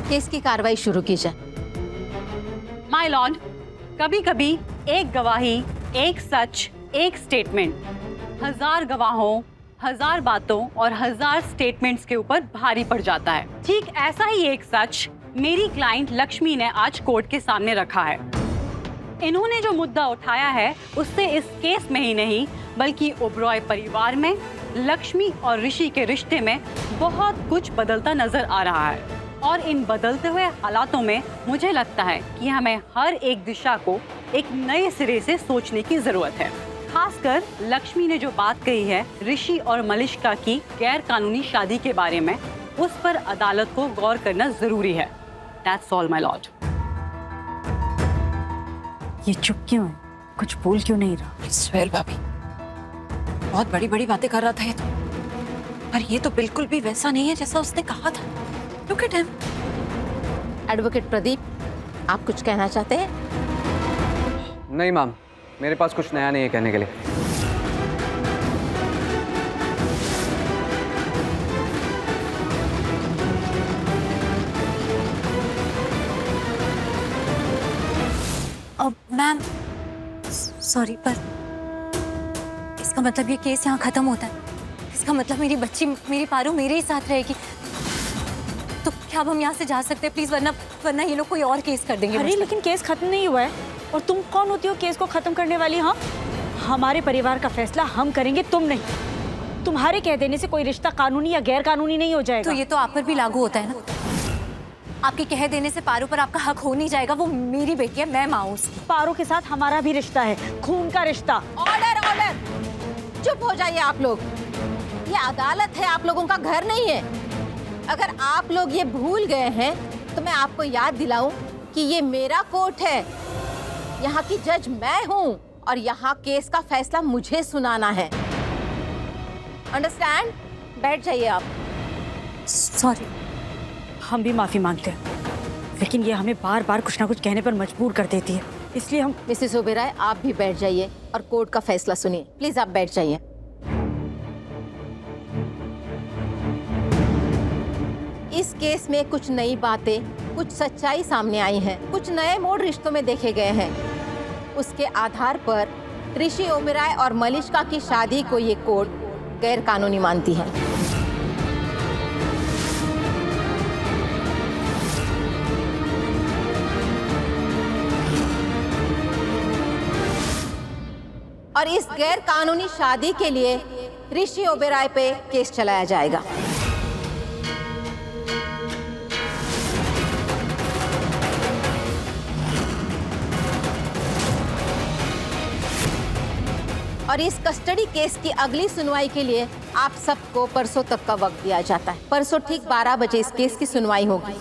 Case की कार्रवाई शुरू की जाए। माय लॉर्ड, कभी कभी एक गवाही, एक सच, एक स्टेटमेंट 1000 गवाहों, 1000 बातों और 1000 स्टेटमेंट्स के ऊपर भारी पड़ जाता है। ठीक ऐसा ही एक सच मेरी क्लाइंट लक्ष्मी ने आज कोर्ट के सामने रखा है। इन्होंने जो मुद्दा उठाया है उससे इस केस में ही नहीं बल्कि ओबरॉय परिवार में, लक्ष्मी और ऋषि के रिश्ते में बहुत कुछ बदलता नजर आ रहा है। और इन बदलते हुए हालातों में मुझे लगता है कि हमें हर एक दिशा को एक नए सिरे से सोचने की जरूरत है। खासकर लक्ष्मी ने जो बात कही है ऋषि और मलिष्का की गैर कानूनी शादी के बारे में, उस पर अदालत को गौर करना जरूरी है। That's all, my lord. ये चुप क्यों है? कुछ बोल क्यों नहीं रहा? I swear, भाभी, बहुत बड़ी बड़ी बातें कर रहा था ये तो, पर ये तो बिल्कुल भी वैसा नहीं है जैसा उसने कहा था। Look at him. Advocate Pradeep, आप कुछ कहना चाहते हैं? नहीं मैम, मेरे पास कुछ नया नहीं है कहने के लिए। अब मैम सॉरी, पर इसका मतलब ये केस यहाँ खत्म होता है। इसका मतलब मेरी बच्ची, मेरी पारू मेरे ही साथ रहेगी। तो क्या अब हम यहाँ से जा सकते हैं प्लीज, वरना ये लोग कोई और केस कर देंगे। अरे लेकिन केस खत्म नहीं हुआ है, और तुम कौन होती हो केस को खत्म करने वाली? हाँ, हमारे परिवार का फैसला हम करेंगे, तुम नहीं। तुम्हारे कह देने से कोई रिश्ता कानूनी या गैर कानूनी नहीं हो जाएगा। तो ये तो आप पर भी लागू होता है ना। आपके कह देने से पारू पर आपका हक हो नहीं जाएगा। वो मेरी बेटी है, मैं माँ हूँ उसकी। पारो के साथ हमारा भी रिश्ता है, खून का रिश्ता। ऑर्डर ऑर्डर, चुप हो जाइए आप लोग। ये अदालत है, आप लोगों का घर नहीं है। अगर आप लोग ये भूल गए हैं तो मैं आपको याद दिलाऊं कि ये मेरा कोर्ट है, यहाँ की जज मैं हूँ और यहाँ केस का फैसला मुझे सुनाना है। अंडरस्टैंड? बैठ जाइए आप। सॉरी। हम भी माफी मांगते हैं, लेकिन ये हमें बार बार कुछ ना कुछ कहने पर मजबूर कर देती है, इसलिए हम। मिसेस ओबेरॉय, आप भी बैठ जाइए और कोर्ट का फैसला सुनिए। प्लीज आप बैठ जाइए। इस केस में कुछ नई बातें, कुछ सच्चाई सामने आई हैं, कुछ नए मोड़ रिश्तों में देखे गए हैं। उसके आधार पर ऋषि ओबेरॉय और मलिष्का की शादी को ये कोर्ट गैर कानूनी मानती है। और इस गैर कानूनी शादी के लिए ऋषि ओबेरॉय पे केस चलाया जाएगा। और इस कस्टडी केस की अगली सुनवाई के लिए आप सबको परसों तक का वक्त दिया जाता है। परसों ठीक 12 बजे इस केस की सुनवाई होगी।